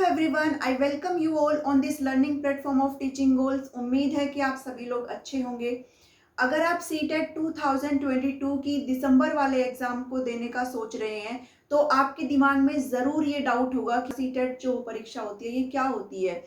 Everyone, I welcome you all on this learning platform of teaching goals. उम्मीद है कि आप सभी लोग अच्छे होंगे। अगर आप सीटेट 2022 की दिसंबर वाले एग्जाम को देने का सोच रहे हैं तो आपके दिमाग में ज़रूर ये डाउट होगा कि सीटेट जो परीक्षा होती है ये क्या होती है,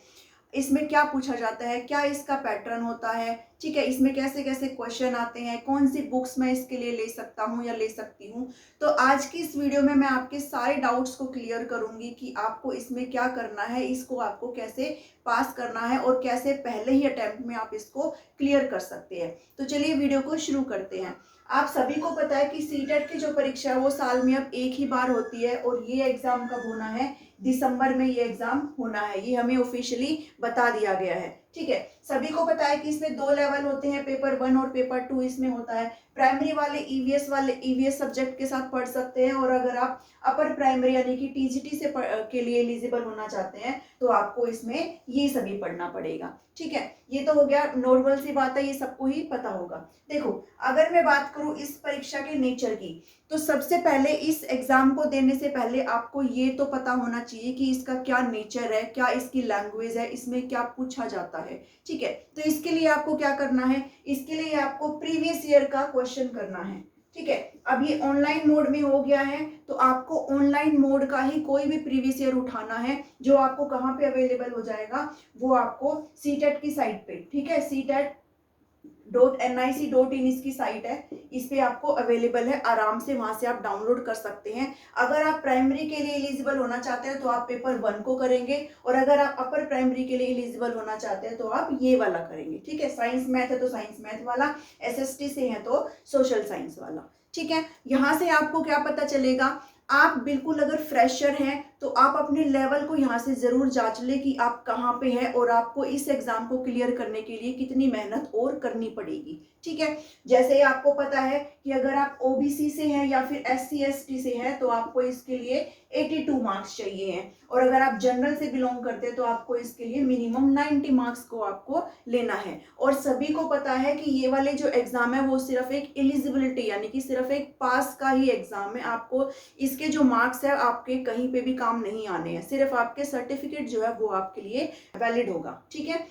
इसमें क्या पूछा जाता है, क्या इसका पैटर्न होता है, ठीक है, इसमें कैसे कैसे क्वेश्चन आते हैं, कौन सी बुक्स मैं इसके लिए ले सकता हूँ या ले सकती हूँ। तो आज की इस वीडियो में मैं आपके सारे डाउट्स को क्लियर करूंगी कि आपको इसमें क्या करना है, इसको आपको कैसे पास करना है और कैसे पहले ही अटेम्प्ट में आप इसको क्लियर कर सकते हैं। तो चलिए वीडियो को शुरू करते हैं। आप सभी को पता है कि सीटेट की जो परीक्षा है वो साल में अब एक ही बार होती है और ये एग्जाम कब होना है, दिसंबर में ये एग्जाम होना है। ये हमें ऑफिशियली बता दिया गया है, ठीक है। सभी को पता है कि इसमें दो लेवल होते हैं, पेपर 1 और पेपर 2 इसमें होता है। प्राइमरी वाले ईवीएस सब्जेक्ट के साथ पढ़ सकते हैं और अगर आप अपर प्राइमरी यानी कि टीजीटी के लिए एलिजिबल होना चाहते हैं तो आपको इसमें ये सभी पढ़ना पड़ेगा, ठीक है। ये तो हो गया, नॉर्मल सी बात है, ये सबको ही पता होगा। देखो, अगर मैं बात करूं इस परीक्षा के नेचर की, तो सबसे पहले इस एग्जाम को देने से पहले आपको ये तो पता होना चाहिए कि इसका क्या नेचर है, क्या इसकी लैंग्वेज है, इसमें क्या पूछा जाता है, ठीक है। तो इसके लिए आपको क्या करना है, इसके लिए आपको प्रीवियस ईयर का क्वेश्चन करना है, ठीक है। अब ये ऑनलाइन मोड में हो गया है तो आपको ऑनलाइन मोड का ही कोई भी प्रीवियस ईयर उठाना है, जो आपको कहाँ पे अवेलेबल हो जाएगा, वो आपको सीटेट की साइट पे, ठीक है, CTET.nic.in इसकी साइट है, इस पे आपको अवेलेबल है, आराम से वहां से आप डाउनलोड कर सकते हैं। अगर आप प्राइमरी के लिए एलिजिबल होना चाहते हैं तो आप पेपर 1 को करेंगे और अगर आप अपर प्राइमरी के लिए एलिजिबल होना चाहते हैं तो आप ये वाला करेंगे, ठीक है। साइंस मैथ है तो साइंस मैथ वाला, SST से है तो सोशल साइंस वाला, ठीक है। यहाँ से आपको क्या पता चलेगा, आप बिल्कुल अगर फ्रेशर हैं तो आप अपने लेवल को यहाँ से ज़रूर जांच लें कि आप कहाँ पे हैं और आपको इस एग्ज़ाम को क्लियर करने के लिए कितनी मेहनत और करनी पड़ेगी, ठीक है। जैसे आपको पता है कि अगर आप OBC से हैं या फिर SC ST से हैं तो आपको इसके लिए 82 मार्क्स चाहिए हैं और अगर आप जनरल से बिलोंग करते हैं तो आपको इसके लिए मिनिमम 90 मार्क्स को आपको लेना है। और सभी को पता है कि ये वाले जो एग्ज़ाम है वो सिर्फ एक एलिजिबिलिटी यानी कि सिर्फ एक पास का ही एग्ज़ाम है। आपको इसके जो मार्क्स है आपके कहीं पे भी काम नहीं आने हैं, सिर्फ आपके सर्टिफिकेट जो है वो आपके लिए वैलिड होगा, ठीक है।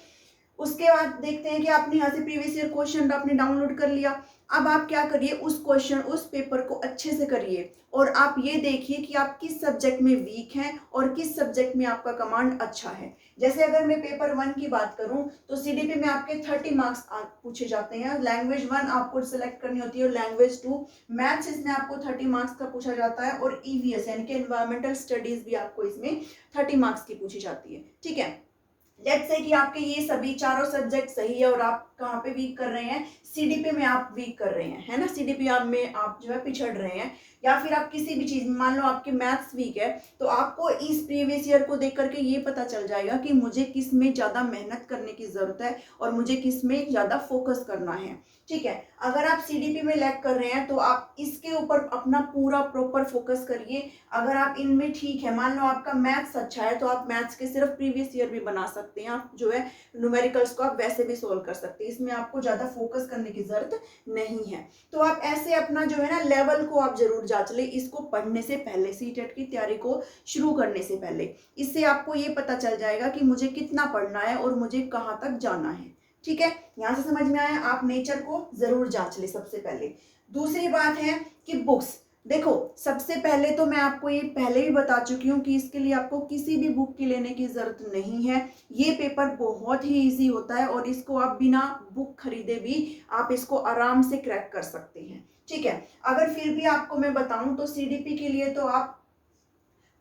उसके बाद देखते हैं कि आपने यहाँ से प्रीवियस ईयर क्वेश्चन आपने डाउनलोड कर लिया। अब आप क्या करिए, उस पेपर को अच्छे से करिए और आप ये देखिए कि आप किस सब्जेक्ट में वीक हैं और किस सब्जेक्ट में आपका कमांड अच्छा है। जैसे अगर मैं पेपर 1 की बात करूं तो CDP में आपके 30 मार्क्स पूछे जाते हैं। लैंग्वेज 1 आपको सिलेक्ट करनी होती है और लैंग्वेज 2, मैथ्स इसमें आपको 30 मार्क्स का पूछा जाता है और EVS यानी कि एनवायरमेंटल स्टडीज भी आपको इसमें 30 मार्क्स की पूछी जाती है, ठीक है। लेट्स से कि आपके ये सभी चारों सब्जेक्ट सही है और आप कहाँ पे वीक कर रहे हैं, CDP में आप वीक कर रहे हैं, है ना, CDP में आप जो है पिछड़ रहे हैं या फिर आप किसी भी चीज में, मान लो आपके मैथ्स वीक है तो आपको इस प्रीवियस ईयर को देख करके ये पता चल जाएगा कि मुझे किस में ज्यादा मेहनत करने की जरूरत है और मुझे किस में ज्यादा फोकस करना है, ठीक है। अगर आप CDP में लैग कर रहे हैं तो आप इसके ऊपर अपना पूरा प्रॉपर फोकस करिए। अगर आप इनमें ठीक है, मान लो आपका मैथ्स अच्छा है तो आप मैथ्स के सिर्फ प्रीवियस ईयर भी बना सकते हैं, आप जो है न्यूमेरिकल्स को आप वैसे भी सोल्व कर सकते हैं, इसमें आपको ज्यादा फोकस करने की जरूरत नहीं है। तो आप ऐसे अपना जो है ना लेवल को आप जरूर जांच ले, इसको पढ़ने से पहले, सीटेट की तैयारी को शुरू करने से पहले। इससे आपको ये पता चल जाएगा कि मुझे कितना पढ़ना है और मुझे कहाँ तक जाना है, ठीक है। यहां से समझ में आया, आप नेचर को जरूर जांच ले सबसे पहले। दूसरी बात है कि बुक्स, देखो सबसे पहले तो मैं आपको ये पहले भी बता चुकी हूँ कि इसके लिए आपको किसी भी बुक की लेने की जरूरत नहीं है। ये पेपर बहुत ही इजी होता है और इसको आप बिना बुक खरीदे भी आप इसको आराम से क्रैक कर सकते हैं, ठीक है। अगर फिर भी आपको मैं बताऊं तो CDP के लिए तो आप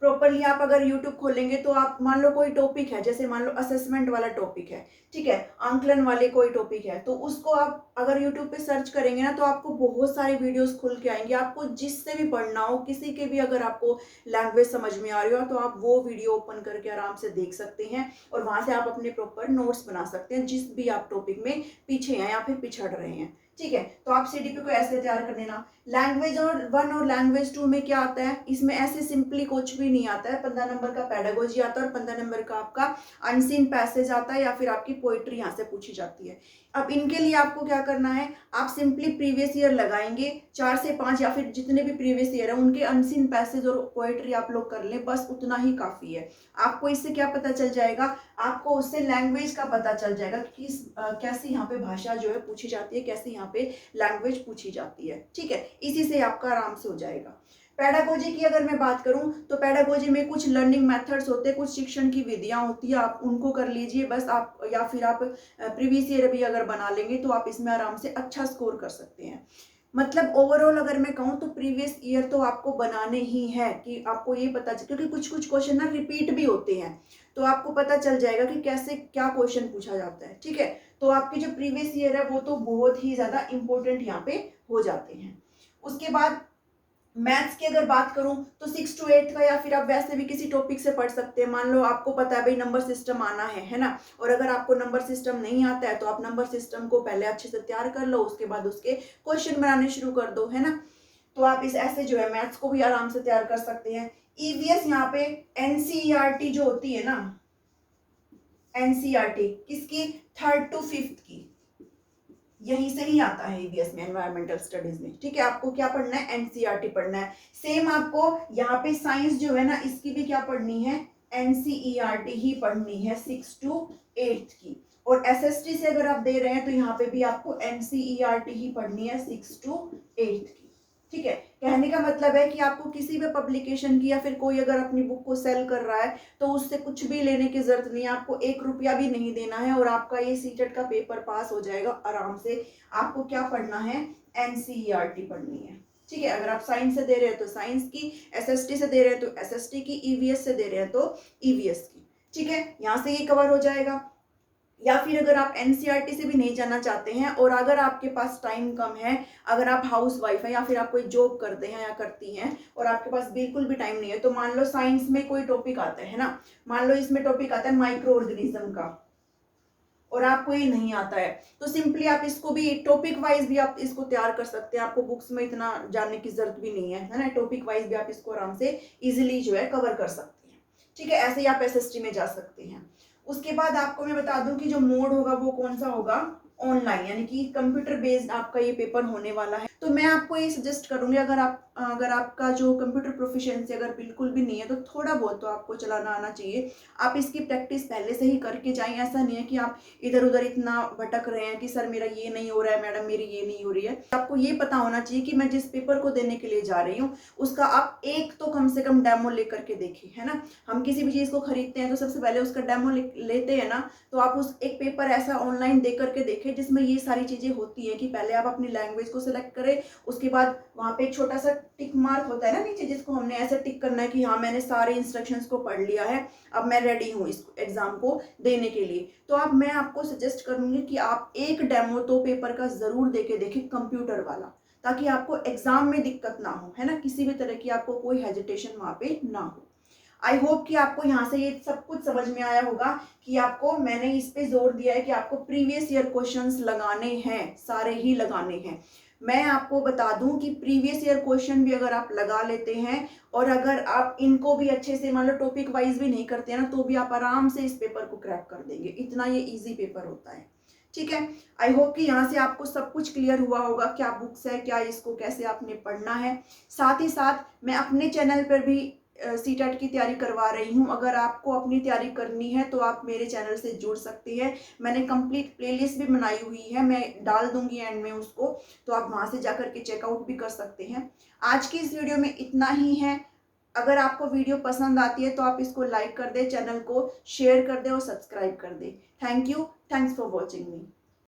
प्रॉपरली, आप अगर यूट्यूब खोलेंगे तो आप मान लो कोई टॉपिक है, जैसे मान लो असेसमेंट वाला टॉपिक है, ठीक है, आंकलन वाले कोई टॉपिक है, तो उसको आप अगर यूट्यूब पे सर्च करेंगे ना तो आपको बहुत सारे वीडियोस खुल के आएंगे। आपको जिससे भी पढ़ना हो, किसी के भी अगर आपको लैंग्वेज समझ में आ रही हो तो आप वो वीडियो ओपन करके आराम से देख सकते हैं और वहां से आप अपने प्रॉपर नोट्स बना सकते हैं जिस भी आप टॉपिक में पीछे हैं या फिर पिछड़ रहे हैं, ठीक है। तो आप सीडीपी को ऐसे तैयार कर लेना। लैंग्वेज और 1 और लैंग्वेज 2 में क्या आता है, इसमें ऐसे सिंपली कुछ भी नहीं आता है। 15 नंबर का पेडागोजी आता है और 15 नंबर का आपका अनसीन पैसेज आता है या फिर आपकी पोइट्री यहाँ से पूछी जाती है। अब इनके लिए आपको क्या करना है, आप सिंपली प्रीवियस ईयर लगाएंगे, 4 से 5 या फिर जितने भी प्रीवियस ईयर है उनके अनसीन पैसेज और पोइट्री आप लोग कर लें, बस उतना ही काफ़ी है। आपको इससे क्या पता चल जाएगा, आपको उससे लैंग्वेज का पता चल जाएगा कि कैसी यहाँ पे भाषा जो है पूछी जाती है, कैसी यहाँ पे लैंग्वेज पूछी जाती है। ठीक है, इसी से आपका आराम से हो जाएगा। पेडागोजी की अगर मैं बात करूं तो पेडागोजी में कुछ लर्निंग मेथड्स होते हैं, कुछ शिक्षण की विधियां होती है, आप उनको कर लीजिए बस। आप या फिर आप प्रीवियस ईयर भी अगर बना लेंगे तो आप इसमें आराम से अच्छा स्कोर कर सकते हैं। मतलब ओवरऑल अगर मैं कहूँ तो प्रीवियस ईयर तो आपको बनाने ही है कि आपको ये पता चले, क्योंकि कुछ कुछ क्वेश्चन ना रिपीट भी होते हैं, तो आपको पता चल जाएगा कि कैसे क्या क्वेश्चन पूछा जाता है। ठीक है, तो आपके जो प्रीवियस ईयर है वो तो बहुत ही ज़्यादा इंपॉर्टेंट यहाँ पे हो जाते हैं। उसके बाद मैथ्स की अगर बात करूं तो 6 to 8 का, या फिर आप वैसे भी किसी टॉपिक से पढ़ सकते हैं। मान लो आपको पता है भाई नंबर सिस्टम आना है ना, और अगर आपको नंबर सिस्टम नहीं आता है तो आप नंबर सिस्टम को पहले अच्छे से तैयार कर लो, उसके बाद उसके क्वेश्चन बनाने शुरू कर दो, है ना। तो आप इस ऐसे जो है मैथ्स को भी आराम से तैयार कर सकते हैं। ईवीएस यहाँ पे एनसीईआरटी जो होती है ना, एनसीईआरटी किसकी, 3rd to 5th की, यहीं से ही आता है ईवीएस में, एनवायरमेंटल स्टडीज में। ठीक है, आपको क्या पढ़ना है, एनसीईआरटी पढ़ना है। सेम आपको यहाँ पे साइंस जो है ना, इसकी भी क्या पढ़नी है, एनसीईआरटी ही पढ़नी है 6 to 8 की। और एसएसटी से अगर आप दे रहे हैं तो यहाँ पे भी आपको एनसीईआरटी ही पढ़नी है 6 to 8 की। ठीक है, कहने का मतलब है कि आपको किसी भी पब्लिकेशन की या फिर कोई अगर अपनी बुक को सेल कर रहा है तो उससे कुछ भी लेने की जरूरत नहीं है, आपको 1 रुपया भी नहीं देना है और आपका ये सीटेट का पेपर पास हो जाएगा आराम से। आपको क्या पढ़ना है, एनसीईआरटी पढ़नी है। ठीक है, अगर आप साइंस से दे रहे हैं तो साइंस की, एसएसटी से दे रहे हैं तो एसएसटी की, ईवीएस से दे रहे हैं तो ईवीएस की। ठीक है, यहाँ से ये कवर हो जाएगा। या फिर अगर आप एनसीईआरटी से भी नहीं जाना चाहते हैं और अगर आपके पास टाइम कम है, अगर आप हाउस वाइफ हैं या फिर आप कोई जॉब करते हैं या करती हैं और आपके पास बिल्कुल भी टाइम नहीं है, तो मान लो साइंस में कोई टॉपिक आता है ना, मान लो इसमें टॉपिक आता है माइक्रो ऑर्गेनिज्म का और आपको ये नहीं आता है, तो सिंपली आप इसको भी टॉपिक वाइज भी आप इसको तैयार कर सकते हैं। आपको बुक्स में इतना जानने की जरूरत भी नहीं है ना, टॉपिक वाइज भी आप इसको आराम से इजिली जो है कवर कर सकते हैं। ठीक है, ऐसे ही आप एसएसटी में जा सकते हैं। उसके बाद आपको मैं बता दूं कि जो मोड होगा वो कौन सा होगा, ऑनलाइन, यानी कि कंप्यूटर बेस्ड आपका ये पेपर होने वाला है। तो मैं आपको ये सजेस्ट करूंगी, अगर आपका जो कंप्यूटर प्रोफिशिएंसी अगर बिल्कुल भी नहीं है तो थोड़ा बहुत तो आपको चलाना आना चाहिए। आप इसकी प्रैक्टिस पहले से ही करके जाएं। ऐसा नहीं है कि आप इधर उधर इतना भटक रहे हैं कि सर मेरा ये नहीं हो रहा है, मैडम मेरी ये नहीं हो रही है। आपको ये पता होना चाहिए कि मैं जिस पेपर को देने के लिए जा रही हूँ उसका आप एक तो कम से कम डेमो लेकर के देखें, है ना। हम किसी भी चीज़ को खरीदते हैं तो सबसे पहले उसका डेमो लेते हैं ना, तो आप उस एक पेपर ऐसा ऑनलाइन दे करके देखें जिसमें ये सारी चीज़ें होती हैं कि पहले आप अपनी लैंग्वेज को सिलेक्ट करें, उसके बाद वहाँ पे एक छोटा सा टिक मार्क होता है ना नीचे, जिसको हमने ऐसे टिक करना है कि हाँ मैंने सारे इंस्ट्रक्शंस को पढ़ लिया है, अब मैं रेडी हूँ इस एग्जाम को देने के लिए। तो अब मैं आपको सजेस्ट करूँगी कि आप एक डेमो तो पेपर का ज़रूर दे के देखें, कंप्यूटर वाला, ताकि आपको एग्जाम में दिक्कत ना हो, है ना, किसी भी तरह की आपको कोई हेजिटेशन वहाँ पे ना हो। आई होप कि आपको यहाँ से ये सब कुछ समझ में आया होगा कि आपको मैंने इस पे जोर दिया है कि आपको प्रीवियस ईयर क्वेश्चंस लगाने हैं, सारे ही लगाने हैं। मैं आपको बता दूं कि प्रीवियस ईयर क्वेश्चन भी अगर आप लगा लेते हैं और अगर आप इनको भी अच्छे से मान लो टॉपिक वाइज भी नहीं करते हैं ना, तो भी आप आराम से इस पेपर को क्रैक कर देंगे, इतना ये ईजी पेपर होता है। ठीक है, आई होप कि यहाँ से आपको सब कुछ क्लियर हुआ होगा, क्या बुक्स है, क्या इसको कैसे आपने पढ़ना है। साथ ही साथ मैं अपने चैनल पर भी सीटेट की तैयारी करवा रही हूँ। अगर आपको अपनी तैयारी करनी है तो आप मेरे चैनल से जुड़ सकते हैं। मैंने कंप्लीट प्लेलिस्ट भी बनाई हुई है, मैं डाल दूंगी एंड में उसको, तो आप वहाँ से जाकर के चेकआउट भी कर सकते हैं। आज की इस वीडियो में इतना ही है। अगर आपको वीडियो पसंद आती है तो आप इसको लाइक कर दें, चैनल को शेयर कर दें और सब्सक्राइब कर दें। Thank you, thanks for watching me.